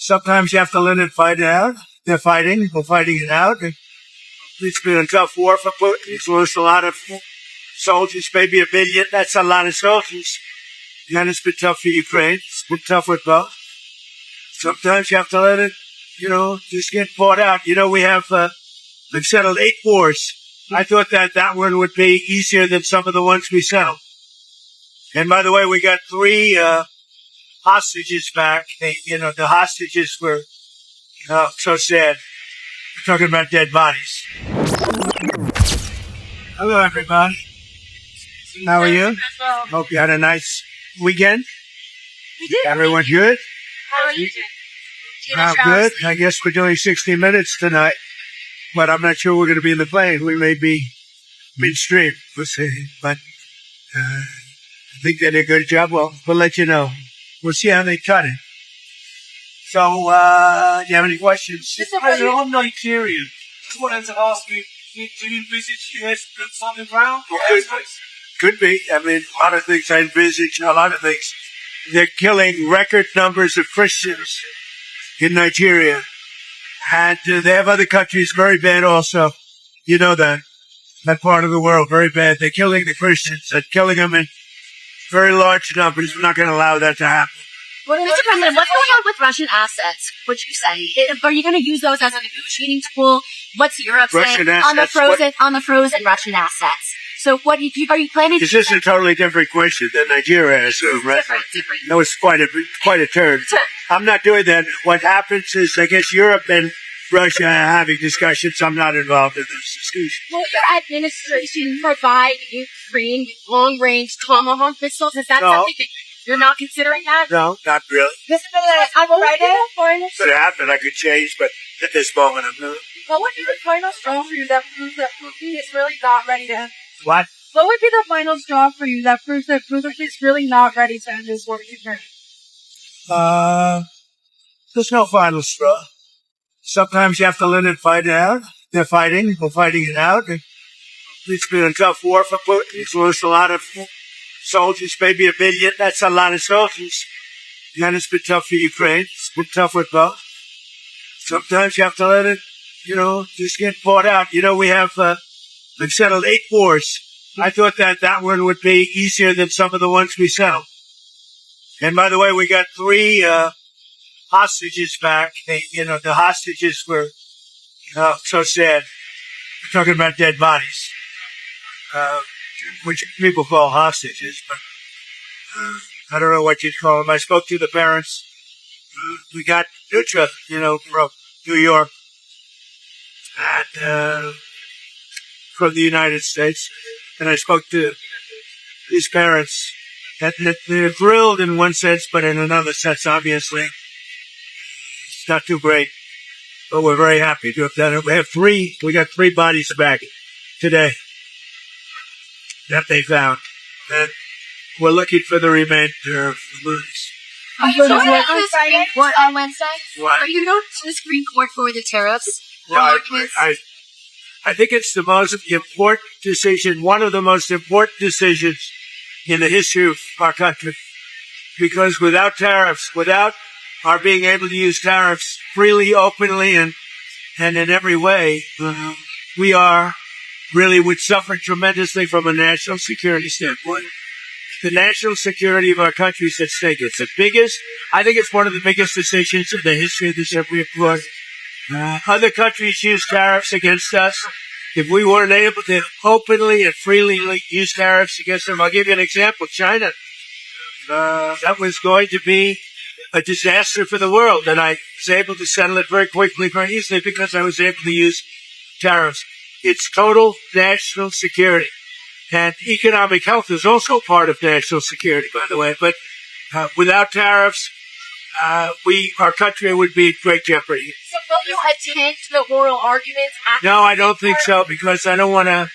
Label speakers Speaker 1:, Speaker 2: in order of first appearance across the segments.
Speaker 1: Sometimes you have to let it fight it out. They're fighting. We're fighting it out. It's been a tough war for Putin. He's lost a lot of soldiers, maybe 1 million. That's a lot of soldiers. And it's been tough for Ukraine. It's been tough with both. Sometimes you have to let it, just get fought out. We've settled 8 wars. I thought that one would be easier than some of the ones we settled. And by the way, we got 3 hostages back. The hostages were so sad. We're talking about dead bodies. Hello, everybody. How are you? Hope you had a nice weekend.
Speaker 2: We did.
Speaker 1: Everyone good?
Speaker 2: How are you doing?
Speaker 1: Good. I guess we're doing 60 minutes tonight, but I'm not sure we're going to be in the plane. We may be midstream. We'll see. But I think they did a good job. Well, we'll let you know. We'll see how they cut it. So, do you have any questions?
Speaker 3: I'm Nigerian. I wanted to ask you, do you visit US boots on the ground?
Speaker 1: Could be. I mean, a lot of things I envisage, a lot of things. They're killing record numbers of Christians in Nigeria. And they have other countries very bad also. You know that. That part of the world, very bad. They're killing the Christians. They're killing them in very large numbers. We're not going to allow that to happen.
Speaker 2: Mr. President, what's going on with Russian assets, would you say? Are you going to use those as a negotiating tool? What's Europe saying on the frozen Russian assets? So what are you planning to do?
Speaker 1: This is a totally different question than Nigeria has.
Speaker 2: Different.
Speaker 1: No, it's quite a turn. I'm not doing that. What happens is, I guess Europe and Russia are having discussions. I'm not involved in those discussions.
Speaker 2: Will your administration provide Ukraine long-range Tomahawk missiles? Is that something that you're not considering that?
Speaker 1: No, not really.
Speaker 2: Mr. President, I'm ready.
Speaker 1: Could happen. I could change, but at this moment, I'm not.
Speaker 4: What would be the final straw for you that proves that Putin is really not ready to end?
Speaker 1: What?
Speaker 4: What would be the final straw for you that proves that Putin is really not ready to end this war with Ukraine?
Speaker 1: There's no final straw. Sometimes you have to let it fight it out. They're fighting. We're fighting it out. It's been a tough war for Putin. He's lost a lot of soldiers, maybe 1 million. That's a lot of soldiers. And it's been tough for Ukraine. It's been tough with both. Sometimes you have to let it, just get fought out. We've settled 8 wars. I thought that one would be easier than some of the ones we settled. And by the way, we got 3 hostages back. The hostages were so sad. We're talking about dead bodies, which people call hostages, but I don't know what you'd call them. I spoke to the parents. We got Nutra, from New York, and from the United States, and I spoke to these parents. And they're thrilled in one sense, but in another sense, obviously, it's not too great. But we're very happy to have done it. We got 3 bodies back today that they found. And we're looking for the remainder of the bodies.
Speaker 2: Are you going to on Wednesday?
Speaker 1: What?
Speaker 2: Are you going to the Supreme Court for the tariffs?
Speaker 1: Well, I think it's the most important decision, one of the most important decisions in the history of our country. Because without tariffs, without our being able to use tariffs freely, openly, and in every way, we would suffer tremendously from a national security standpoint. The national security of our country is at stake. I think it's one of the biggest decisions in the history of the Supreme Court. Other countries use tariffs against us. If we weren't able to openly and freely use tariffs against them, I'll give you an example. China. That was going to be a disaster for the world, and I was able to settle it very quickly, very easily, because I was able to use tariffs. It's total national security. And economic health is also part of national security, by the way. But without tariffs, our country would be in great jeopardy.
Speaker 2: So will you attend the oral arguments?
Speaker 1: No, I don't think so, because I don't want to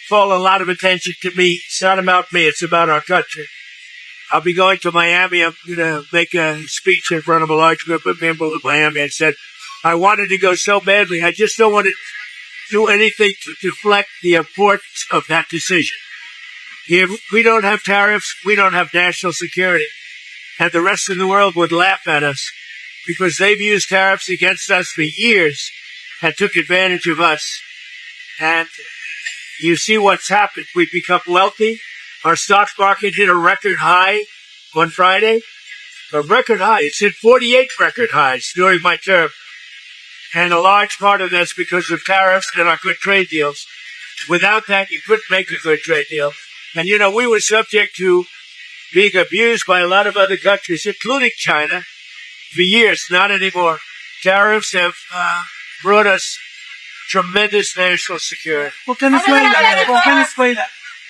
Speaker 1: call a lot of attention to me. It's not about me. It's about our country. I'll be going to Miami. I'm going to make a speech in front of a large group of people in Miami. I said, I wanted to go so badly. I just don't want to do anything to deflect the importance of that decision. If we don't have tariffs, we don't have national security. And the rest of the world would laugh at us because they've used tariffs against us for years and took advantage of us. And you see what's happened. We've become wealthy. Our stock market hit a record high on Friday. A record high. It's hit 48 record highs during my term. And a large part of that's because of tariffs and our good trade deals. Without that, you couldn't make a good trade deal. And, we were subject to being abused by a lot of other countries, including China, for years. Not anymore. Tariffs have brought us tremendous national security.
Speaker 3: Well, Venezuela,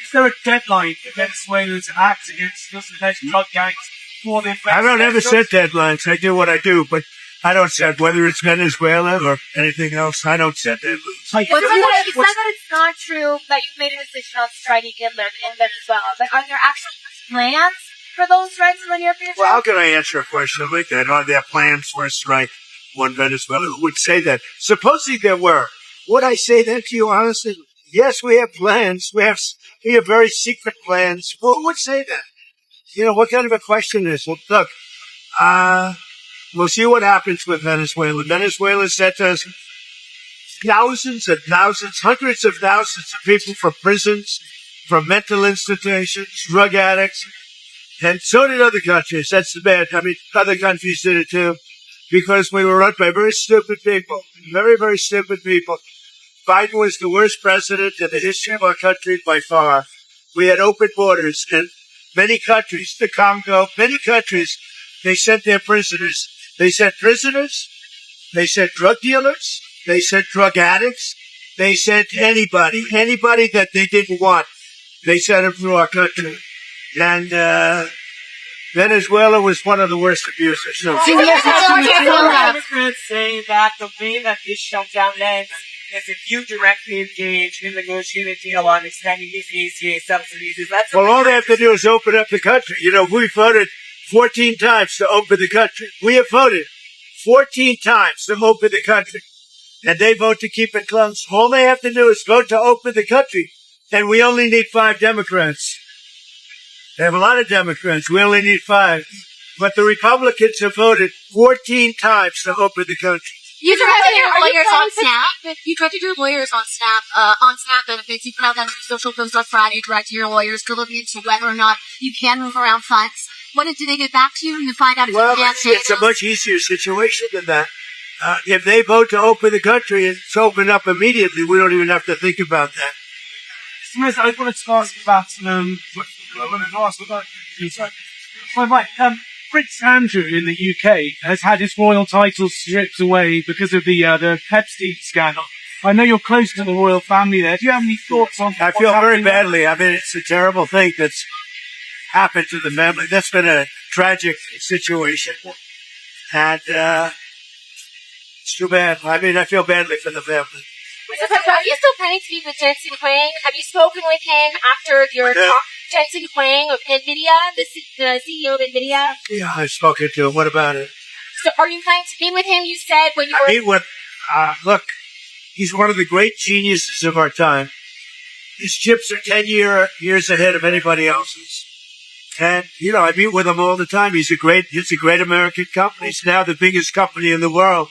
Speaker 3: is there a deadline for Venezuela to act against the drug gangs for their
Speaker 1: I don't ever set deadlines. I do what I do, but I don't set whether it's Venezuela or anything else. I don't set deadlines.
Speaker 2: You said that it's not true that you've made a decision on striking in Venezuela, but are there actual plans for those strikes in the near future?
Speaker 1: Well, how can I answer a question like that? Are there plans for a strike on Venezuela? Who would say that? Supposing there were, would I say that to you honestly? Yes, we have plans. We have very secret plans. Who would say that? What kind of a question is? Well, look, we'll see what happens with Venezuela. Venezuela sent us thousands and thousands, hundreds of thousands of people from prisons, from mental institutions, drug addicts, and so did other countries. That's the bad. Other countries did it too, because we were run by very stupid people, very, very stupid people. Biden was the worst president in the history of our country by far. We had open borders, and many countries, the Congo, many countries, they sent their prisoners. They sent prisoners, they sent drug dealers, they sent drug addicts, they sent anybody that they didn't want. They sent them through our country. And Venezuela was one of the worst abusers. So.
Speaker 3: Democrats say that the way that this shutdown ends is if you directly engage in negotiating a deal on extending these ACA subsidies.
Speaker 1: Well, all they have to do is open up the country. We voted 14 times to open the country. We have voted 14 times to open the country. And they vote to keep it closed. All they have to do is vote to open the country. And we only need 5 Democrats. They have a lot of Democrats. We only need 5. But the Republicans have voted 14 times to open the country.
Speaker 2: You directed your lawyers on Snap. You directed your lawyers on Snap benefits. You put out that social post on Friday. You directed your lawyers to look into whether or not you can move around funds. What did they get back to you? And you find out if you can't.
Speaker 1: It's a much easier situation than that. If they vote to open the country, it's opened up immediately. We don't even have to think about that.
Speaker 3: Smith, I wanted to ask about Prince Andrew in the UK has had his royal title stripped away because of the Epstein scandal. I know you're close to the royal family there. Do you have any thoughts on?
Speaker 1: I feel very badly. It's a terrible thing that's happened to the family. That's been a tragic situation, and it's too bad. I feel badly for the family.
Speaker 2: Are you still planning to meet with Jensen Huang? Have you spoken with him after your talk? Jensen Huang of NVIDIA, the CEO of NVIDIA?
Speaker 1: Yeah, I've spoken to him. What about it?
Speaker 2: So are you planning to meet with him? You said when you were...
Speaker 1: Look, he's one of the great geniuses of our time. His chips are 10 years ahead of anybody else's. And, I meet with him all the time. It's a great American company. It's now the biggest company in the world.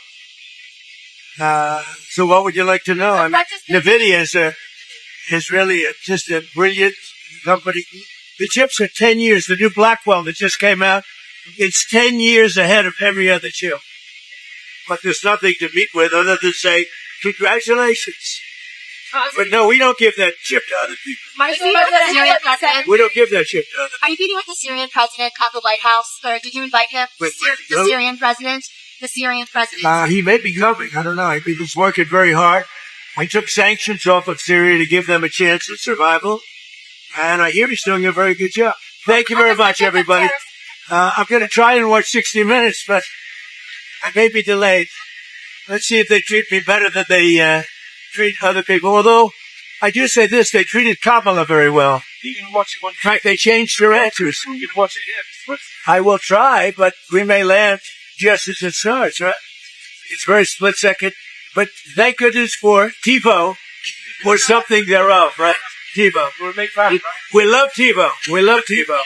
Speaker 1: So what would you like to know? NVIDIA is really just a brilliant company. The chips are 10 years. The new Blackwell that just came out, it's 10 years ahead of every other chip. But there's nothing to meet with other than say, congratulations. But no, we don't give that chip to other people. We don't give that chip to other people.
Speaker 2: Are you meeting with the Syrian president at the White House? Or did you invite him? The Syrian president? The Syrian president?
Speaker 1: He may be coming. I don't know. He's working very hard. We took sanctions off of Syria to give them a chance at survival. And I hear he's doing a very good job. Thank you very much, everybody. I'm going to try and watch 60 Minutes, but I may be delayed. Let's see if they treat me better than they treat other people. Although, I do say this, they treated Kamala very well.
Speaker 3: You can watch it.
Speaker 1: In fact, they changed their answers.
Speaker 3: You can watch it, yes.
Speaker 1: I will try, but we may land just as it starts, right? It's very split second. But thank goodness for TiVo or something thereof, right? TiVo.
Speaker 3: We're a big fan, right?
Speaker 1: We love TiVo. We love TiVo.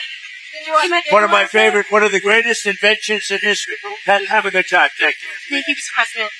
Speaker 1: One of my favorite, one of the greatest inventions in history. Have a good time. Thank you.
Speaker 2: Thank you, Mr. President.